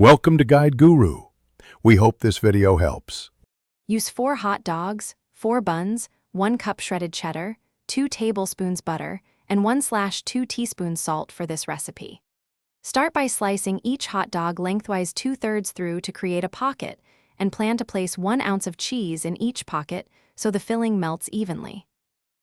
Welcome to Guide Guru. We hope this video helps. Use 4 hot dogs, 4 buns, 1 cup shredded cheddar, 2 tablespoons butter, and 1/2 teaspoons salt for this recipe. Start by slicing each hot dog lengthwise 2/3 through to create a pocket, and plan to place 1 ounce of cheese in each pocket so the filling melts evenly.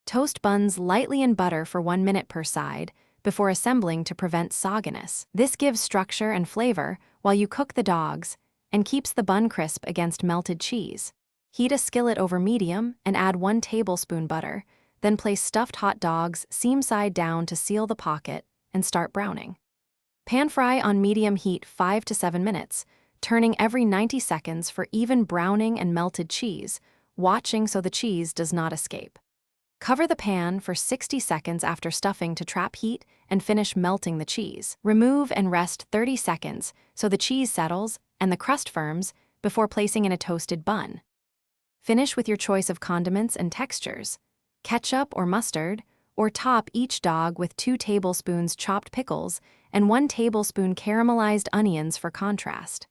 Toast buns lightly in butter for 1 minute per side before assembling to prevent sogginess. This gives structure and flavor while you cook the dogs and keeps the bun crisp against melted cheese. Heat a skillet over medium and add 1 tablespoon butter, then place stuffed hot dogs seam side down to seal the pocket and start browning. Pan fry on medium heat 5 to 7 minutes, turning every 90 seconds for even browning and melted cheese, watching so the cheese does not escape. Cover the pan for 60 seconds after stuffing to trap heat and finish melting the cheese. Remove and rest 30 seconds so the cheese settles and the crust firms before placing in a toasted bun. Finish with your choice of condiments and textures, ketchup or mustard, or top each dog with 2 tablespoons chopped pickles and 1 tablespoon caramelized onions for contrast.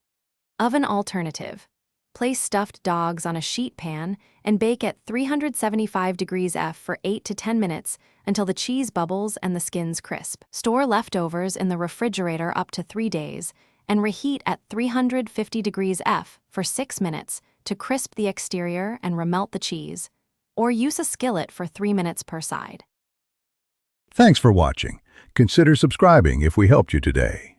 Oven alternative. Place stuffed dogs on a sheet pan and bake at 375 degrees F for 8 to 10 minutes until the cheese bubbles and the skins crisp. Store leftovers in the refrigerator up to 3 days and reheat at 350 degrees F for 6 minutes to crisp the exterior and remelt the cheese, or use a skillet for 3 minutes per side. Thanks for watching. Consider subscribing if we helped you today.